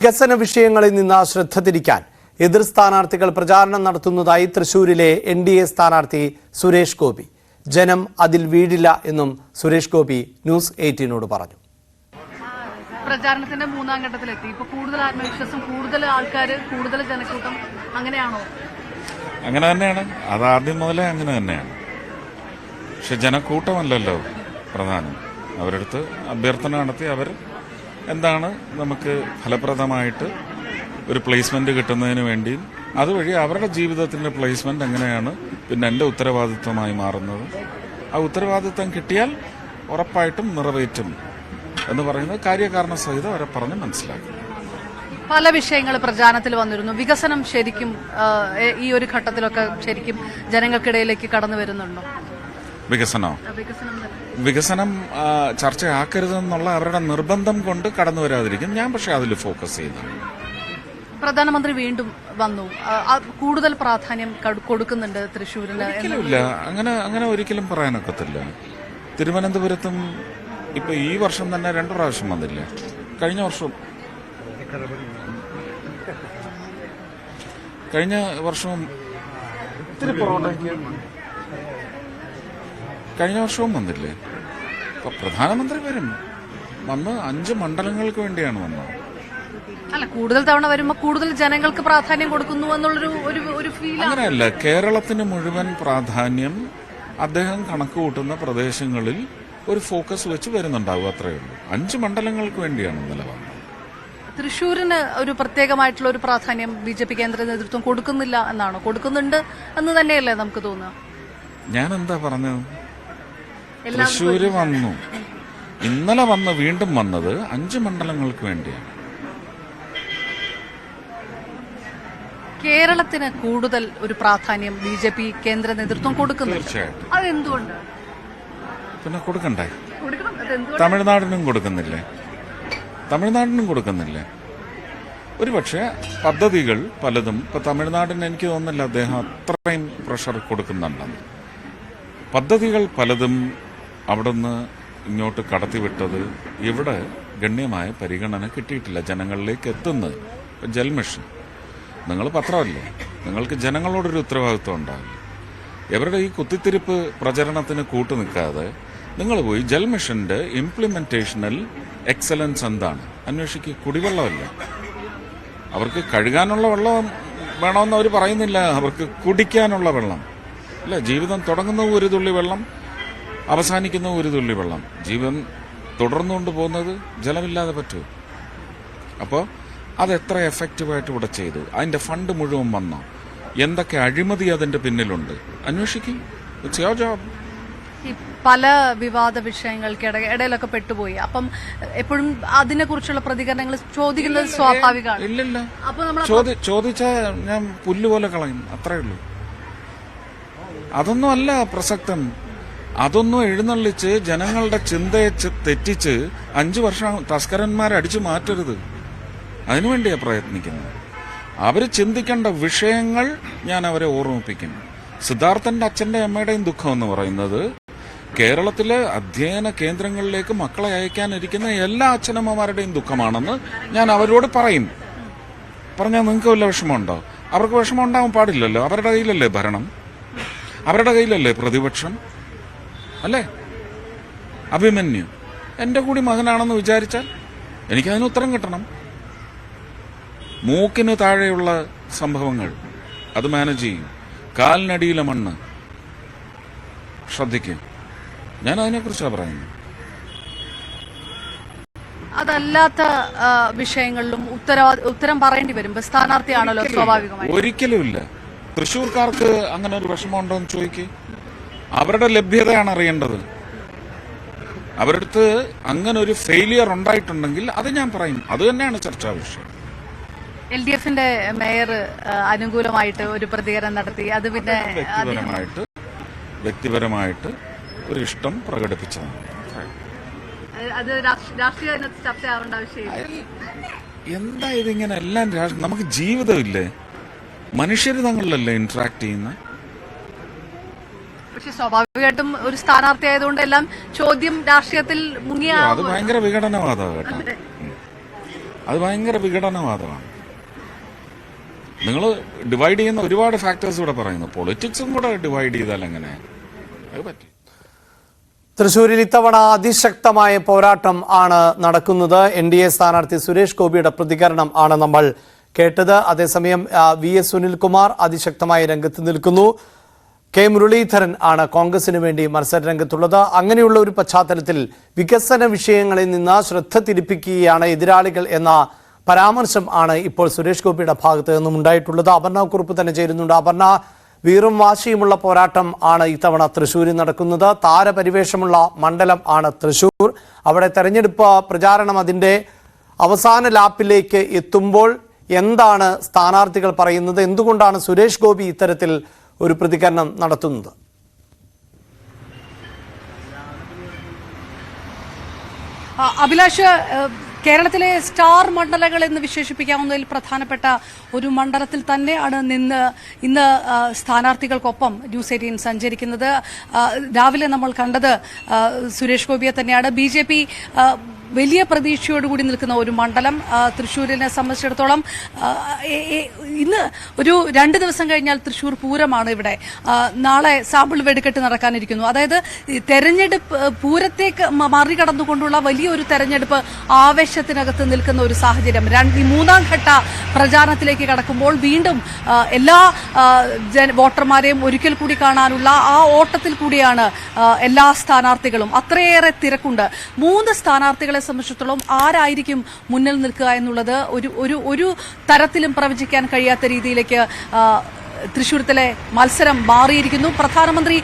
വികസന വിഷയങ്ങളിൽ നിന്ന് ശ്രദ്ധ തിരിക്കാൻ എതിർ സ്ഥാനാർത്ഥികൾ പ്രചാരണം നടത്തുന്നതായി തൃശൂരിലെ NDA സ്ഥാനാർത്ഥി സുരേഷ് ഗോപി. ജനം അതിൽ വീഴില്ല എന്നും സുരേഷ് ഗോപി ന്യൂസ് 18നോട് പറഞ്ഞു. പ്രചാരണത്തിന്റെ മൂന്നാം ഘട്ടത്തിലെത്തി. ഇപ്പോൾ കൂടുതൽ ആത്മവിശ്വാസം, കൂടുതൽ ആൾക്കാർ, കൂടുതൽ ജനക്കൂട്ടം, അങ്ങനെയാണോ? അങ്ങനെ തന്നെയാണ്. അത് ആദ്യം മുതലേ അങ്ങനെ തന്നെയാണ്. പക്ഷെ ജനക്കൂട്ടമല്ലല്ലോ പ്രധാനം. അവരടുത്ത് അഭ്യർത്ഥന നടത്തി അവർ എന്താണ് നമുക്ക് ഫലപ്രദമായിട്ട് ഒരു പ്ലേസ്മെന്റ് കിട്ടുന്നതിന് വേണ്ടി അതുവഴി അവരുടെ ജീവിതത്തിന്റെ പ്ലേസ്മെന്റ് എങ്ങനെയാണ് പിന്നെ എൻ്റെ ഉത്തരവാദിത്വമായി മാറുന്നത്. ആ ഉത്തരവാദിത്വം കിട്ടിയാൽ ഉറപ്പായിട്ടും നിറവേറ്റും എന്ന് പറയുന്നത് കാര്യകാരണ സഹിതം അവരെ പറഞ്ഞ് മനസ്സിലാക്കും. പല വിഷയങ്ങൾ പ്രചാരണത്തിൽ വന്നിരുന്നു. വികസനം ശരിക്കും ഈ ഒരു ഘട്ടത്തിലൊക്കെ ശരിക്കും ജനങ്ങൾക്കിടയിലേക്ക് കടന്നു വരുന്നുണ്ടോ? വികസനം ചർച്ചയാക്കരുതെന്നുള്ള അവരുടെ നിർബന്ധം കൊണ്ട് കടന്നു വരാതിരിക്കും. ഞാൻ പക്ഷെ അതിൽ ഫോക്കസ് ചെയ്യുന്നു. പ്രധാനമന്ത്രി വീണ്ടും വന്നു, കൂടുതൽ പ്രാധാന്യം കൊടുക്കുന്നുണ്ട് തൃശ്ശൂരിന്. ഒരിക്കലുമില്ല, അങ്ങനെ ഒരിക്കലും പറയാനൊക്കത്തില്ല. തിരുവനന്തപുരത്തും ഇപ്പൊ ഈ വർഷം തന്നെ 2 പ്രാവശ്യം വന്നില്ല. കഴിഞ്ഞ വർഷവും കഴിഞ്ഞ വർഷവും വന്നില്ലേ? അപ്പൊ പ്രധാനമന്ത്രി വന്ന് 5 മണ്ഡലങ്ങൾക്ക് വേണ്ടിയാണ് വന്നത്. അല്ല, കൂടുതൽ തവണ വരുമ്പോ കൂടുതൽ ജനങ്ങൾക്ക് പ്രാധാന്യം കൊടുക്കുന്നു എന്നുള്ളൊരു ഫീൽ. അങ്ങനെയല്ല, കേരളത്തിന് മുഴുവൻ പ്രാധാന്യം അദ്ദേഹം കണക്ക് കൂട്ടുന്ന പ്രദേശങ്ങളിൽ ഒരു ഫോക്കസ് വെച്ച് വരുന്നുണ്ടാവും, അത്രയേ ഉള്ളൂ. 5 മണ്ഡലങ്ങൾക്ക് വേണ്ടിയാണ് ഇന്നലെ വന്നത്. തൃശ്ശൂരിന് ഒരു പ്രത്യേകമായിട്ടുള്ള ഒരു പ്രാധാന്യം BJP കേന്ദ്ര നേതൃത്വം കൊടുക്കുന്നില്ല എന്നാണോ? കൊടുക്കുന്നുണ്ട് എന്ന് തന്നെയല്ലേ നമുക്ക് തോന്നുക? ഞാൻ എന്താ പറഞ്ഞത്? തൃശ്ശൂര് വന്നു, ഇന്നലെ വീണ്ടും വന്നത് 5 മണ്ഡലങ്ങൾക്ക് വേണ്ടിയാണ്. കേരളത്തിന് കൂടുതൽ ഒരു പ്രാധാന്യം BJP കേന്ദ്ര നേതൃത്വം കൊടുക്കുന്നു. തീർച്ചയായിട്ടും. അതെന്തുകൊണ്ട്? പിന്നെ കൊടുക്കണ്ടേ? തമിഴ്നാടിനും കൊടുക്കുന്നില്ലേ? ഒരുപക്ഷെ പദ്ധതികൾ പലതും ഇപ്പൊ തമിഴ്നാടിന് എനിക്ക് തോന്നുന്നില്ല അദ്ദേഹം അത്രയും പ്രഷർ കൊടുക്കുന്നുണ്ടെന്ന്. പദ്ധതികൾ പലതും അവിടുന്ന് ഇങ്ങോട്ട് കടത്തിവിട്ടത് ഇവിടെ ഗണ്യമായ പരിഗണന കിട്ടിയിട്ടില്ല ജനങ്ങളിലേക്ക് എത്തുന്നത്. ജൽ മിഷൻ, നിങ്ങൾ പത്രമല്ലേ, നിങ്ങൾക്ക് ജനങ്ങളോടൊരു ഉത്തരവാദിത്വം ഉണ്ടാവില്ല. ഇവരുടെ ഈ കുത്തിത്തിരിപ്പ് പ്രചരണത്തിന് കൂട്ടുനിൽക്കാതെ നിങ്ങൾ പോയി ജൽ മിഷന്റെ ഇംപ്ലിമെന്റേഷനിൽ എക്സലൻസ് എന്താണ് അന്വേഷിക്കുക. കുടിവെള്ളമല്ല, അവർക്ക് കഴുകാനുള്ള വെള്ളം വേണമെന്ന് അവർ പറയുന്നില്ല, അവർക്ക് കുടിക്കാനുള്ള വെള്ളം അല്ല. ജീവിതം തുടങ്ങുന്ന ഒരു തുള്ളി വെള്ളം, അവസാനിക്കുന്ന ഒരു തുള്ളി വെള്ളം. ജീവൻ തുടർന്നുകൊണ്ട് പോകുന്നത് ജലമില്ലാതെ പറ്റുമോ? അപ്പോൾ അതെത്ര എഫക്റ്റീവായിട്ട് ഇവിടെ ചെയ്തു? അതിന്റെ ഫണ്ട് മുഴുവൻ വന്നോ? എന്തൊക്കെ അഴിമതി അതിന്റെ പിന്നിലുണ്ട്? അന്വേഷിക്കും. It's your job. പല വിവാദ വിഷയങ്ങൾക്ക് ഇടയിലൊക്കെ പെട്ടുപോയി. അപ്പം എപ്പോഴും അതിനെക്കുറിച്ചുള്ള പ്രതികരണങ്ങൾ ചോദിക്കുന്നത് സ്വാഭാവികമാണ്. ഇല്ലല്ല, ചോദിച്ചാൽ ഞാൻ പുല്ലുപോലെ കളയും, അത്രേ ഉള്ളൂ. അതൊന്നും അല്ല പ്രസക്തം. അതൊന്നും എഴുന്നള്ളിച്ച് ജനങ്ങളുടെ ചിന്തയെ തെറ്റിച്ച് 5 വർഷം തസ്കരന്മാരെ അടിച്ചു മാറ്റരുത്. അതിനുവേണ്ടിയാ പ്രയത്നിക്കുന്നത്. അവര് ചിന്തിക്കേണ്ട വിഷയങ്ങൾ ഞാൻ അവരെ ഓർമ്മിപ്പിക്കും. സിദ്ധാർത്ഥന്റെ അച്ഛന്റെ അമ്മയുടെയും ദുഃഖം എന്ന് പറയുന്നത് കേരളത്തിലെ അധ്യയന കേന്ദ്രങ്ങളിലേക്ക് മക്കളെ അയക്കാനിരിക്കുന്ന എല്ലാ അച്ഛനമ്മമാരുടെയും ദുഃഖമാണെന്ന് ഞാൻ അവരോട് പറയും. പറഞ്ഞാൽ നിങ്ങൾക്ക് വല്ല വിഷമമുണ്ടോ? അവർക്ക് വിഷമം ഉണ്ടാവാൻ പാടില്ലല്ലോ. അവരുടെ കയ്യിലല്ലേ ഭരണം, അവരുടെ കയ്യിലല്ലേ പ്രതിപക്ഷം, അല്ലേ? അഭിമന്യു എന്റെ കൂടി മകനാണെന്ന് വിചാരിച്ചാൽ എനിക്കതിന് ഉത്തരം കിട്ടണം. മൂക്കിന് താഴെയുള്ള സംഭവങ്ങൾ അത് മാനേജ് ചെയ്യും. കാലിനടിയിലെ മണ്ണ് ശ്രദ്ധിക്കും. ഞാൻ അതിനെക്കുറിച്ചാണ് പറയുന്നത്. അതല്ലാത്ത വിഷയങ്ങളിലും ഉത്തരം പറയേണ്ടി വരും. സ്ഥാനാർത്ഥിയാണല്ലോ, സ്വാഭാവികമായി. ഒരിക്കലുമില്ല. തൃശ്ശൂർക്കാർക്ക് അങ്ങനെ ഒരു വിഷമമുണ്ടോ എന്ന് ചോദിക്കുക. അവരുടെ ലഭ്യതയാണ് അറിയേണ്ടത്. അവരുടെ അടുത്ത് അങ്ങനെ ഒരു ഫെയിലിയർ ഉണ്ടായിട്ടുണ്ടെങ്കിൽ അത് ഞാൻ പറയും. അത് തന്നെയാണ് ചർച്ചാ വിഷയം. LDFന്റെ മേയർ അനുകൂലമായിട്ട് ഒരു പ്രതികരണം നടത്തി. അത് പിന്നെ വ്യക്തിപരമായിട്ട് ഒരു ഇഷ്ടം പ്രകടിപ്പിച്ചതാണ്. അത് രാഷ്ട്രീയ ചർച്ചയാവേണ്ട ആവശ്യമില്ല. എന്താ ഇതിങ്ങനെ എല്ലാം നമുക്ക് ജീവിതമില്ലേ? മനുഷ്യർ തങ്ങളിലല്ലേ ഇന്ററാക്ട് ചെയ്യുന്ന? പക്ഷെ സ്വാഭാവികമായിട്ടും ഒരു സ്ഥാനാർത്ഥി ആയതുകൊണ്ട് എല്ലാം ചോദ്യം രാഷ്ട്രീയത്തിൽ മുങ്ങിയ അത് ഭയങ്കര വിഘടനവാദമാണ് കേട്ടോ. അത് ഭയങ്കര വിഘടനവാദമാണ്. നിങ്ങൾ ഡിവൈഡ് ചെയ്യുന്ന ഒരുപാട് ഫാക്ടേഴ്സ് ഇവിടെ പറയുന്നു. പൊളിറ്റിക്സും കൂടെ ഡിവൈഡ് ചെയ്താൽ എങ്ങനെ അത് പറ്റും? തൃശൂരിൽ ഇത്തവണ അതിശക്തമായ പോരാട്ടം ആണ് നടക്കുന്നത്. NDA സ്ഥാനാർത്ഥി സുരേഷ് ഗോപിയുടെ പ്രതികരണം ആണ് നമ്മൾ കേട്ടത്. അതേസമയം VS സുനിൽകുമാർ അതിശക്തമായ രംഗത്ത് നിൽക്കുന്നു. K മുരളീധരൻ ആണ് കോൺഗ്രസിന് വേണ്ടി മത്സര രംഗത്തുള്ളത്. അങ്ങനെയുള്ള ഒരു പശ്ചാത്തലത്തിൽ വികസന വിഷയങ്ങളിൽ നിന്ന് ശ്രദ്ധ തിരിപ്പിക്കുകയാണ് എതിരാളികൾ എന്ന പരാമർശം ആണ് ഇപ്പോൾ സുരേഷ് ഗോപിയുടെ ഭാഗത്ത് നിന്നും ഉണ്ടായിട്ടുള്ളത്. അപർണ കുറുപ്പ് തന്നെ ചേരുന്നുണ്ട്. അപർണ, വീറും വാശിയുമുള്ള പോരാട്ടം ആണ് ഇത്തവണ തൃശ്ശൂരിൽ നടക്കുന്നത്. താരപരിവേഷമുള്ള മണ്ഡലം ആണ് തൃശ്ശൂർ. അവിടെ തെരഞ്ഞെടുപ്പ് പ്രചാരണം അതിൻ്റെ അവസാന ലാപ്പിലേക്ക് എത്തുമ്പോൾ എന്താണ് സ്ഥാനാർത്ഥികൾ പറയുന്നത്? എന്തുകൊണ്ടാണ് സുരേഷ് ഗോപി ഇത്തരത്തിൽ ഒരു പ്രതികരണം നടത്തുന്നത്? അഭിലാഷ്, കേരളത്തിലെ സ്റ്റാർ മണ്ഡലങ്ങൾ എന്ന് വിശേഷിപ്പിക്കാവുന്നതിൽ പ്രധാനപ്പെട്ട ഒരു മണ്ഡലത്തിൽ തന്നെയാണ് ഇന്ന് സ്ഥാനാർത്ഥികൾക്കൊപ്പം ന്യൂസ് 18 സഞ്ചരിക്കുന്നത്. രാവിലെ നമ്മൾ കണ്ടത് സുരേഷ് ഗോപിയെ തന്നെയാണ്. BJP വലിയ പ്രതീക്ഷയോടുകൂടി നിൽക്കുന്ന ഒരു മണ്ഡലം തൃശ്ശൂരിനെ സംബന്ധിച്ചിടത്തോളം. ഇന്ന് ഒരു 2 ദിവസം കഴിഞ്ഞാൽ തൃശ്ശൂർ പൂരമാണ്. ഇവിടെ നാളെ സാമ്പിൾ വെടിക്കെട്ട് നടക്കാനിരിക്കുന്നു. അതായത് തെരഞ്ഞെടുപ്പ് പൂരത്തേക്ക് മറികടന്നുകൊണ്ടുള്ള വലിയൊരു തെരഞ്ഞെടുപ്പ് ആവേശത്തിനകത്ത് നിൽക്കുന്ന ഒരു സാഹചര്യം. ഈ 3ാം ഘട്ട പ്രചാരണത്തിലേക്ക് കടക്കുമ്പോൾ വീണ്ടും എല്ലാ വോട്ടർമാരെയും ഒരിക്കൽ കൂടി കാണാനുള്ള ആ ഓട്ടത്തിൽ കൂടിയാണ് എല്ലാ സ്ഥാനാർത്ഥികളും. അത്രയേറെ തിരക്കുണ്ട്. 3 സ്ഥാനാർത്ഥികളെ സംബന്ധിച്ചിടത്തോളം ആരായിരിക്കും മുന്നിൽ നിൽക്കുക എന്നുള്ളത് ഒരു തരത്തിലും പ്രവചിക്കാൻ കഴിയാത്ത രീതിയിലേക്ക് തൃശ്ശൂരത്തിലെ മത്സരം മാറിയിരിക്കുന്നു. പ്രധാനമന്ത്രി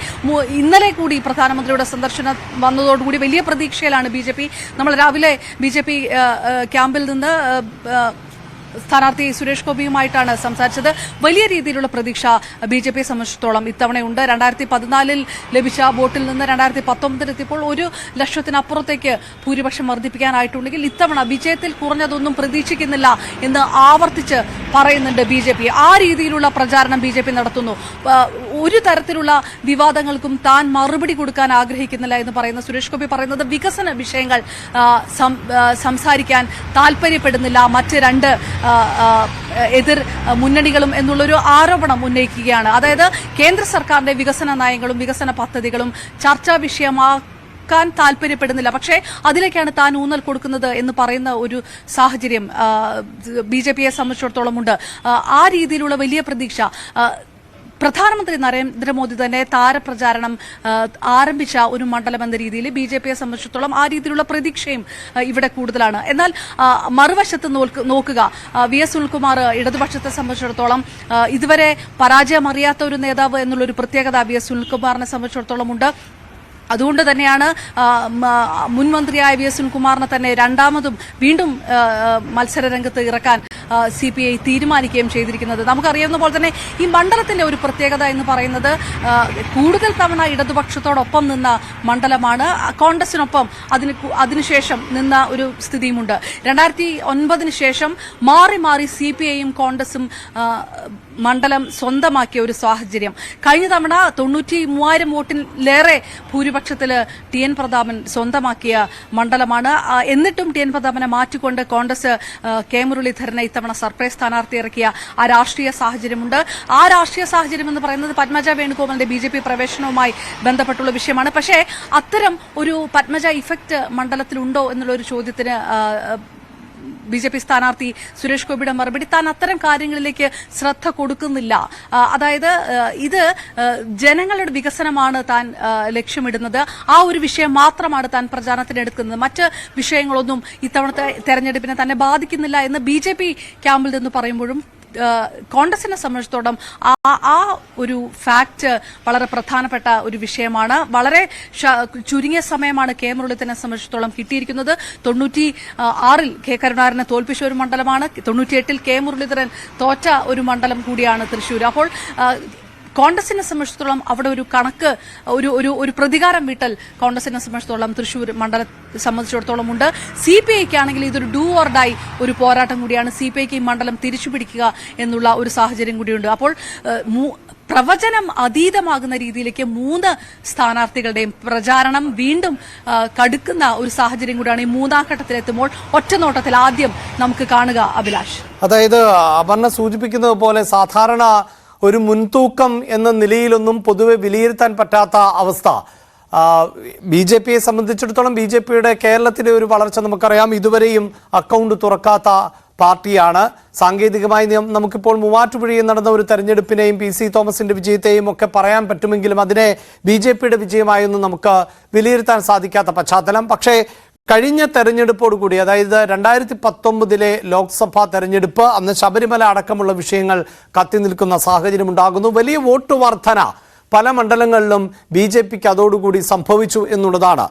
ഇന്നലെ കൂടി പ്രധാനമന്ത്രിയുടെ സന്ദർശനം വന്നതോടുകൂടി വലിയ പ്രതീക്ഷയിലാണ് BJP. നമ്മൾ രാവിലെ BJP ക്യാമ്പിൽ നിന്ന് സ്ഥാനാർത്ഥി സുരേഷ് ഗോപിയുമായിട്ടാണ് സംസാരിച്ചത്. വലിയ രീതിയിലുള്ള പ്രതീക്ഷ BJPയെ സംബന്ധിച്ചിടത്തോളം ഇത്തവണയുണ്ട്. 2014 ലഭിച്ച വോട്ടിൽ നിന്ന് 2019 എത്തിയപ്പോൾ 1 ലക്ഷത്തിനപ്പുറത്തേക്ക് ഭൂരിപക്ഷം വർദ്ധിപ്പിക്കാനായിട്ടുണ്ടെങ്കിൽ ഇത്തവണ വിജയത്തിൽ കുറഞ്ഞതൊന്നും പ്രതീക്ഷിക്കുന്നില്ല എന്ന് ആവർത്തിച്ച് പറയുന്നുണ്ട് BJP. ആ രീതിയിലുള്ള പ്രചാരണം BJP നടത്തുന്നു. ഒരു തരത്തിലുള്ള വിവാദങ്ങൾക്കും താൻ മറുപടി കൊടുക്കാൻ ആഗ്രഹിക്കുന്നില്ല എന്ന് പറയുന്ന സുരേഷ് ഗോപി പറയുന്നത് വികസന വിഷയങ്ങൾ സംസാരിക്കാൻ താല്പര്യപ്പെടുന്നില്ല മറ്റ് 2 എതിർ മുന്നണികളും എന്നുള്ളൊരു ആരോപണം ഉന്നയിക്കുകയാണ്. അതായത് കേന്ദ്ര സർക്കാരിന്റെ വികസന നയങ്ങളും വികസന പദ്ധതികളും ചർച്ചാ വിഷയമാക്കാൻ താല്പര്യപ്പെടുന്നില്ല. പക്ഷേ അതിലേക്കാണ് താൻ ഊന്നൽ കൊടുക്കുന്നത് എന്ന് പറയുന്ന ഒരു സാഹചര്യം BJPയെ സംബന്ധിച്ചിടത്തോളം ഉണ്ട്. ആ രീതിയിലുള്ള വലിയ പ്രതീക്ഷ പ്രധാനമന്ത്രി നരേന്ദ്രമോദി തന്നെ താരപ്രചാരണം ആരംഭിച്ച ഒരു മണ്ഡലം എന്ന രീതിയിൽ BJPയെ സംബന്ധിച്ചിടത്തോളം ആ രീതിയിലുള്ള പ്രതീക്ഷയും ഇവിടെ കൂടുതലാണ്. എന്നാൽ മറുവശത്ത് നോക്കുക, VS സുനിൽകുമാർ ഇടതുപക്ഷത്തെ സംബന്ധിച്ചിടത്തോളം ഇതുവരെ പരാജയമറിയാത്ത ഒരു നേതാവ് എന്നുള്ളൊരു പ്രത്യേകത VS സുനിൽകുമാറിനെ സംബന്ധിച്ചിടത്തോളം ഉണ്ട്. അതുകൊണ്ട് തന്നെയാണ് മുൻ മന്ത്രിയായ VS സുനിൽകുമാറിനെ തന്നെ രണ്ടാമതും വീണ്ടും മത്സരരംഗത്ത് ഇറക്കാൻ CPI തീരുമാനിക്കുകയും ചെയ്തിരിക്കുന്നത്. നമുക്കറിയാവുന്ന പോലെ തന്നെ ഈ മണ്ഡലത്തിന്റെ ഒരു പ്രത്യേകത എന്ന് പറയുന്നത് കൂടുതൽ തവണ ഇടതുപക്ഷത്തോടൊപ്പം നിന്ന മണ്ഡലമാണ്. കോൺഗ്രസിനൊപ്പം അതിനുശേഷം നിന്ന ഒരു സ്ഥിതിയുമുണ്ട്. 2009 ശേഷം മാറി മാറി CPIയും കോൺഗ്രസും മണ്ഡലം സ്വന്തമാക്കിയ ഒരു സാഹചര്യം. കഴിഞ്ഞ തവണ 93,000 വോട്ടിലേറെ ഭൂരിപക്ഷത്തില് TN പ്രതാപൻ സ്വന്തമാക്കിയ മണ്ഡലമാണ്. എന്നിട്ടും TN പ്രതാപനെ മാറ്റിക്കൊണ്ട് കോൺഗ്രസ് K മുരളീധരനെ ഇത്തവണ സർപ്രൈസ് സ്ഥാനാർത്ഥി ഇറക്കിയ ആ രാഷ്ട്രീയ സാഹചര്യമുണ്ട്. ആ രാഷ്ട്രീയ സാഹചര്യം എന്ന് പറയുന്നത് പത്മജ വേണുഗോപാലിന്റെ BJP പ്രവേശനവുമായി ബന്ധപ്പെട്ടുള്ള വിഷയമാണ്. പക്ഷേ അത്തരം ഒരു പത്മജ ഇഫക്റ്റ് മണ്ഡലത്തിലുണ്ടോ എന്നുള്ള ഒരു ചോദ്യത്തിന് BJP സ്ഥാനാർത്ഥി സുരേഷ് ഗോപിയുടെ മറുപടി താൻ അത്തരം കാര്യങ്ങളിലേക്ക് ശ്രദ്ധ കൊടുക്കുന്നില്ല. അതായത് ഇത് ജനങ്ങളുടെ വികസനമാണ് താൻ ലക്ഷ്യമിടുന്നത്. ആ ഒരു വിഷയം മാത്രമാണ് താൻ പ്രചാരണത്തിനെടുക്കുന്നത്. മറ്റ് വിഷയങ്ങളൊന്നും ഇത്തവണത്തെ തെരഞ്ഞെടുപ്പിനെ തന്നെ ബാധിക്കുന്നില്ല എന്ന് BJP ക്യാമ്പിൽ നിന്ന് പറയുമ്പോഴും കോൺഗ്രസിനെ സംബന്ധിച്ചിടത്തോളം ആ ഒരു ഫാക്ട് വളരെ പ്രധാനപ്പെട്ട ഒരു വിഷയമാണ്. വളരെ ചുരുങ്ങിയ സമയമാണ് K മുരളീധരനെ സംബന്ധിച്ചിടത്തോളം കിട്ടിയിരിക്കുന്നത്. 96-ൽ K കരുണാകരനെ തോൽപ്പിച്ച ഒരു മണ്ഡലമാണ്. 98-ൽ K മുരളീധരൻ തോറ്റ ഒരു മണ്ഡലം കൂടിയാണ് തൃശ്ശൂർ. അപ്പോൾ കോൺഗ്രസിനെ സംബന്ധിച്ചിടത്തോളം അവിടെ ഒരു കണക്ക് ഒരു പ്രതികാരം വീട്ടൽ കോൺഗ്രസിനെ സംബന്ധിച്ചിടത്തോളം തൃശ്ശൂർ മണ്ഡലത്തെ സംബന്ധിച്ചിടത്തോളം ഉണ്ട്. CPIക്ക് ആണെങ്കിൽ ഇതൊരു ഡൂ ഓർ ഡൈ ഒരു പോരാട്ടം കൂടിയാണ്. CPIക്ക് ഈ മണ്ഡലം തിരിച്ചുപിടിക്കുക എന്നുള്ള ഒരു സാഹചര്യം കൂടിയുണ്ട്. അപ്പോൾ പ്രവചനം അതീതമാകുന്ന രീതിയിലേക്ക് 3 സ്ഥാനാർത്ഥികളുടെയും പ്രചാരണം വീണ്ടും കടുക്കുന്ന ഒരു സാഹചര്യം കൂടിയാണ് ഈ 3ാം ഘട്ടത്തിലെത്തുമ്പോൾ ഒറ്റനോട്ടത്തിൽ ആദ്യം നമുക്ക് കാണുക. അഭിലാഷ്, അതായത് അപർണ സൂചിപ്പിക്കുന്നത് പോലെ സാധാരണ ഒരു മുൻതൂക്കം എന്ന നിലയിലൊന്നും പൊതുവെ വിലയിരുത്താൻ പറ്റാത്ത അവസ്ഥ. BJPയെ സംബന്ധിച്ചിടത്തോളം BJPയുടെ കേരളത്തിലെ ഒരു വളർച്ച നമുക്കറിയാം. ഇതുവരെയും അക്കൗണ്ട് തുറക്കാത്ത പാർട്ടിയാണ്. സാങ്കേതികമായി നമുക്കിപ്പോൾ മൂവാറ്റുപുഴയിൽ നടന്ന ഒരു തെരഞ്ഞെടുപ്പിനെയും PC തോമസിന്റെ വിജയത്തെയും ഒക്കെ പറയാൻ പറ്റുമെങ്കിലും അതിനെ BJPയുടെ വിജയമായൊന്നും നമുക്ക് വിലയിരുത്താൻ സാധിക്കാത്ത പശ്ചാത്തലം. പക്ഷേ കഴിഞ്ഞ തെരഞ്ഞെടുപ്പോടുകൂടി, അതായത് 2019 ലോക്സഭാ തെരഞ്ഞെടുപ്പ്, അന്ന് ശബരിമല അടക്കമുള്ള വിഷയങ്ങൾ കത്തി നിൽക്കുന്ന സാഹചര്യം ഉണ്ടാകുന്നു. വലിയ വോട്ട് വർധന പല മണ്ഡലങ്ങളിലും BJPക്ക് അതോടുകൂടി സംഭവിച്ചു എന്നുള്ളതാണ്.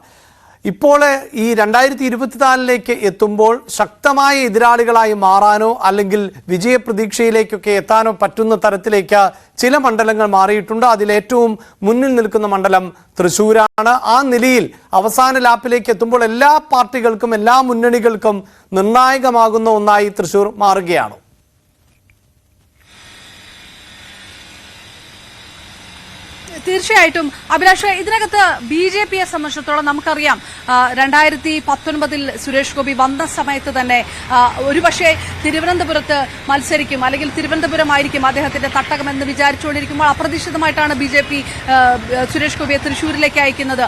ഇപ്പോൾ ഈ 2024 എത്തുമ്പോൾ ശക്തമായ എതിരാളികളായി മാറാനോ അല്ലെങ്കിൽ വിജയപ്രതീക്ഷയിലേക്കൊക്കെ എത്താനോ പറ്റുന്ന തരത്തിലേക്ക് ചില മണ്ഡലങ്ങൾ മാറിയിട്ടുണ്ട്. അതിലേറ്റവും മുന്നിൽ നിൽക്കുന്ന മണ്ഡലം തൃശ്ശൂരാണ്. ആ നിലയിൽ അവസാന ലാപ്പിലേക്ക് എത്തുമ്പോൾ എല്ലാ പാർട്ടികൾക്കും എല്ലാ മുന്നണികൾക്കും നിർണായകമാകുന്ന ഒന്നായി തൃശ്ശൂർ മാറുകയാണ്. തീർച്ചയായിട്ടും അഭിലാഷ്, ഇതിനകത്ത് BJPയെ സംബന്ധിച്ചിടത്തോളം നമുക്കറിയാം 2019 സുരേഷ് ഗോപി വന്ന സമയത്ത് തന്നെ ഒരുപക്ഷെ തിരുവനന്തപുരത്ത് മത്സരിക്കും, അല്ലെങ്കിൽ തിരുവനന്തപുരമായിരിക്കും അദ്ദേഹത്തിന്റെ തട്ടകമെന്ന് വിചാരിച്ചുകൊണ്ടിരിക്കുമ്പോൾ അപ്രതീക്ഷിതമായിട്ടാണ് BJP സുരേഷ് ഗോപിയെ തൃശ്ശൂരിലേക്ക് അയക്കുന്നത്.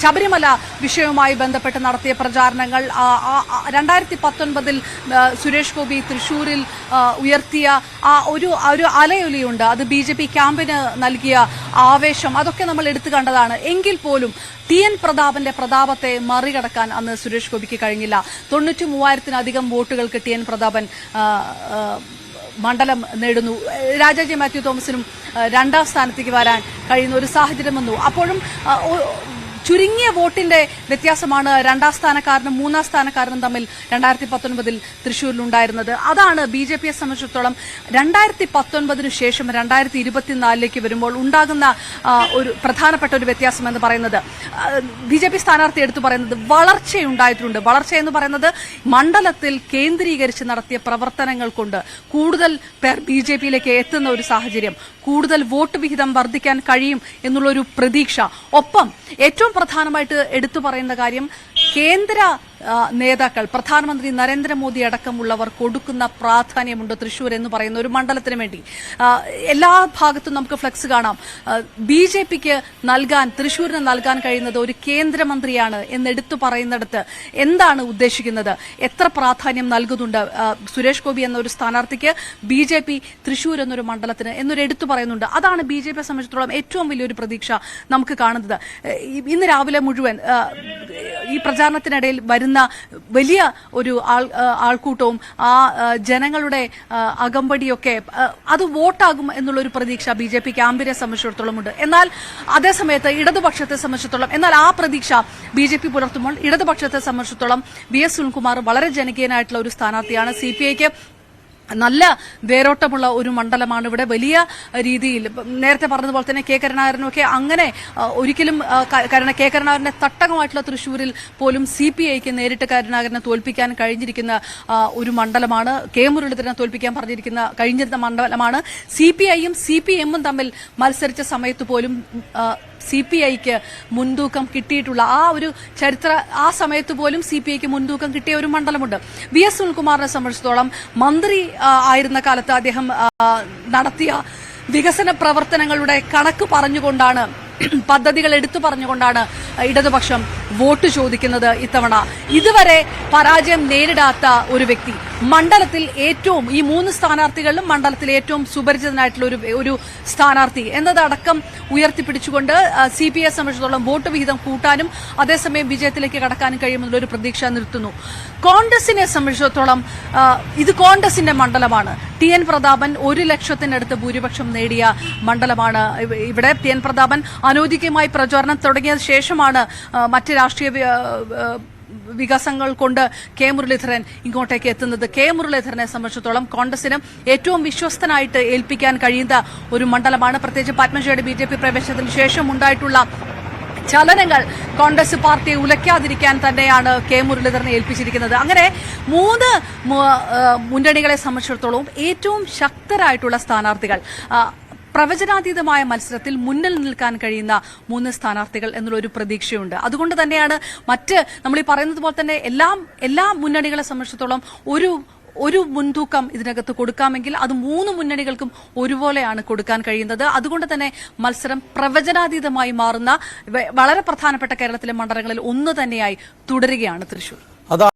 ശബരിമല വിഷയവുമായി ബന്ധപ്പെട്ട് നടത്തിയ പ്രചാരണങ്ങൾ 2019 സുരേഷ് ഗോപി തൃശ്ശൂരിൽ ഉയർത്തിയ ആ ഒരു അലയൊലിയുണ്ട്. അത് BJP ക്യാമ്പിന് നൽകിയ ആവേശം, അതൊക്കെ നമ്മൾ എടുത്തു കണ്ടതാണ്. എങ്കിൽ പോലും TN പ്രതാപന്റെ പ്രതാപത്തെ മറികടക്കാൻ അന്ന് സുരേഷ് ഗോപിക്ക് കഴിഞ്ഞില്ല. 93,000-ലധികം വോട്ടുകൾക്ക് TN പ്രതാപൻ മണ്ഡലം നേടുന്നു. രാജാജി മാത്യു തോമസിനും 2ാം സ്ഥാനത്തേക്ക് വരാൻ കഴിയുന്ന ഒരു സാഹചര്യം വന്നു. അപ്പോഴും ചുരുങ്ങിയ വോട്ടിന്റെ വ്യത്യാസമാണ് 2ാം സ്ഥാനക്കാരനും 3ാം സ്ഥാനക്കാരനും തമ്മിൽ 2019 തൃശ്ശൂരിലുണ്ടായിരുന്നത്. അതാണ് BJPയെ സംബന്ധിച്ചിടത്തോളം 2019 ശേഷം 2024 വരുമ്പോൾ ഉണ്ടാകുന്ന ഒരു പ്രധാനപ്പെട്ട ഒരു വ്യത്യാസം എന്ന് പറയുന്നത്, BJP സ്ഥാനാർത്ഥി എടുത്തു പറയുന്നത് വളർച്ചയുണ്ടായിട്ടുണ്ട്. വളർച്ച എന്ന് പറയുന്നത് മണ്ഡലത്തിൽ കേന്ദ്രീകരിച്ച് നടത്തിയ പ്രവർത്തനങ്ങൾ കൊണ്ട് കൂടുതൽ പേർ BJPയിലേക്ക് എത്തുന്ന ഒരു സാഹചര്യം, കൂടുതൽ വോട്ട് വിഹിതം വർദ്ധിക്കാൻ കഴിയും എന്നുള്ളൊരു പ്രതീക്ഷ. ഒപ്പം ഏറ്റവും പ്രധാനമായിട്ട് എടുത്തു പറയുന്ന കാര്യം, കേന്ദ്ര നേതാക്കൾ പ്രധാനമന്ത്രി നരേന്ദ്രമോദി അടക്കമുള്ളവർ കൊടുക്കുന്ന പ്രാധാന്യമുണ്ട് തൃശ്ശൂർ എന്ന് പറയുന്ന ഒരു മണ്ഡലത്തിന് വേണ്ടി. എല്ലാ ഭാഗത്തും നമുക്ക് ഫ്ലെക്സ് കാണാം. BJPക്ക് നൽകാൻ, തൃശ്ശൂരിന് നൽകാൻ കഴിയുന്നത് ഒരു കേന്ദ്രമന്ത്രിയാണ് എന്നെടുത്തു പറയുന്നിടത്ത് എന്താണ് ഉദ്ദേശിക്കുന്നത്, എത്ര പ്രാധാന്യം നൽകുന്നുണ്ട് സുരേഷ് ഗോപി എന്ന ഒരു സ്ഥാനാർത്ഥിക്ക് BJP തൃശ്ശൂർ എന്നൊരു മണ്ഡലത്തിന് എന്നൊരു എടുത്തു പറയുന്നുണ്ട്. അതാണ് BJPയെ സംബന്ധിച്ചിടത്തോളം ഏറ്റവും വലിയൊരു പ്രതീക്ഷ നമുക്ക് കാണുന്നത്. ഇന്ന് രാവിലെ മുഴുവൻ ഈ പ്രചാരണത്തിനിടയിൽ വരുന്ന വലിയ ഒരു ആൾക്കൂട്ടവും ആ ജനങ്ങളുടെ അകമ്പടിയൊക്കെ അത് വോട്ടാകും എന്നുള്ളൊരു പ്രതീക്ഷ BJP ക്യാമ്പിനെ സംബന്ധിച്ചിടത്തോളം ഉണ്ട്. എന്നാൽ അതേസമയത്ത് ഇടതുപക്ഷത്തെ സംബന്ധിച്ചിടത്തോളം, എന്നാൽ ആ പ്രതീക്ഷ BJP പുലർത്തുമ്പോൾ ഇടതുപക്ഷത്തെ സംബന്ധിച്ചിടത്തോളം VS സുനിൽകുമാർ വളരെ ജനകീയനായിട്ടുള്ള ഒരു സ്ഥാനാർത്ഥിയാണ്. CPIക്ക് നല്ല വേരോട്ടമുള്ള ഒരു മണ്ഡലമാണ്. ഇവിടെ വലിയ രീതിയിൽ നേരത്തെ പറഞ്ഞതുപോലെ തന്നെ K കരുണാകരനും ഒക്കെ അങ്ങനെ ഒരിക്കലും K കരുണാകരന്റെ തട്ടകമായിട്ടുള്ള തൃശ്ശൂരിൽ പോലും CPIക്ക് നേരിട്ട് കരുണാകരനെ തോൽപ്പിക്കാൻ കഴിഞ്ഞിരിക്കുന്ന ഒരു മണ്ഡലമാണ്. K മുരളീധരനെ തോൽപ്പിക്കാൻ കഴിഞ്ഞിരുന്ന മണ്ഡലമാണ്. CPIയും CPMും തമ്മിൽ മത്സരിച്ച സമയത്ത് പോലും CPIക്ക് മുൻതൂക്കം കിട്ടിയിട്ടുള്ള ആ ഒരു ആ സമയത്ത് പോലും CPIക്ക് മുൻതൂക്കം കിട്ടിയ ഒരു മണ്ഡലമുണ്ട്. VS സുനിൽകുമാറിനെ സംബന്ധിച്ചിടത്തോളം മന്ത്രി ആയിരുന്ന കാലത്ത് അദ്ദേഹം നടത്തിയ വികസന പ്രവർത്തനങ്ങളുടെ കണക്ക് പറഞ്ഞുകൊണ്ടാണ്, പദ്ധതികൾ എടുത്തു പറഞ്ഞുകൊണ്ടാണ് ഇടതുപക്ഷം വോട്ട് ചോദിക്കുന്നത് ഇത്തവണ. ഇതുവരെ പരാജയം നേരിടാത്ത ഒരു വ്യക്തി, മണ്ഡലത്തിൽ ഏറ്റവും, ഈ 3 സ്ഥാനാർത്ഥികളിലും മണ്ഡലത്തിൽ ഏറ്റവും സുപരിചിതനായിട്ടുള്ള ഒരു സ്ഥാനാർത്ഥി എന്നതടക്കം ഉയർത്തിപ്പിടിച്ചുകൊണ്ട് CPIയെ സംബന്ധിച്ചിടത്തോളം വോട്ട് വിഹിതം കൂട്ടാനും അതേസമയം വിജയത്തിലേക്ക് കടക്കാനും കഴിയുമെന്നുള്ള ഒരു പ്രതീക്ഷ നിർത്തുന്നു. കോൺഗ്രസിനെ സംബന്ധിച്ചിടത്തോളം ഇത് കോൺഗ്രസിന്റെ മണ്ഡലമാണ്. TN പ്രതാപൻ 1 ലക്ഷത്തിനടുത്ത് ഭൂരിപക്ഷം നേടിയ മണ്ഡലമാണ്. ഇവിടെ TN പ്രതാപൻ അനൗദ്യോഗികമായി പ്രചാരണം തുടങ്ങിയ ശേഷമാണ് മറ്റ് രാഷ്ട്രീയ വികാസങ്ങൾ കൊണ്ട് കെ മുരളീധരൻ ഇങ്ങോട്ടേക്ക് എത്തുന്നത്. കെ മുരളീധരനെ സംബന്ധിച്ചിടത്തോളം കോൺഗ്രസിനും ഏറ്റവും വിശ്വസ്തനായിട്ട് ഏൽപ്പിക്കാൻ കഴിയുന്ന ഒരു മണ്ഡലമാണ്. പ്രത്യേകിച്ച് പത്മജിയുടെ BJP പ്രവേശനത്തിന് ശേഷം ഉണ്ടായിട്ടുള്ള ചലനങ്ങൾ കോൺഗ്രസ് പാർട്ടിയെ ഉലയ്ക്കാതിരിക്കാൻ തന്നെയാണ് കെ മുരളീധരനെ ഏൽപ്പിച്ചിരിക്കുന്നത്. അങ്ങനെ മൂന്ന് മുന്നണികളെ സംബന്ധിച്ചിടത്തോളം ഏറ്റവും ശക്തരായിട്ടുള്ള സ്ഥാനാർത്ഥികൾ, പ്രവചനാതീതമായ മത്സരത്തിൽ മുന്നിൽ നിൽക്കാൻ കഴിയുന്ന 3 സ്ഥാനാർത്ഥികൾ എന്നുള്ളൊരു പ്രതീക്ഷയുണ്ട്. അതുകൊണ്ട് തന്നെയാണ് നമ്മൾ ഈ പറയുന്നത് പോലെ തന്നെ എല്ലാ മുന്നണികളെ സംബന്ധിച്ചിടത്തോളം ഒരു മുൻതൂക്കം ഇതിനകത്ത് കൊടുക്കാമെങ്കിൽ അത് 3 മുന്നണികൾക്കും ഒരുപോലെയാണ് കൊടുക്കാൻ കഴിയുന്നത്. അതുകൊണ്ട് തന്നെ മത്സരം പ്രവചനാതീതമായി മാറുന്ന വളരെ പ്രധാനപ്പെട്ട കേരളത്തിലെ മണ്ഡലങ്ങളിൽ ഒന്ന് തന്നെയായി തുടരുകയാണ് തൃശൂർ.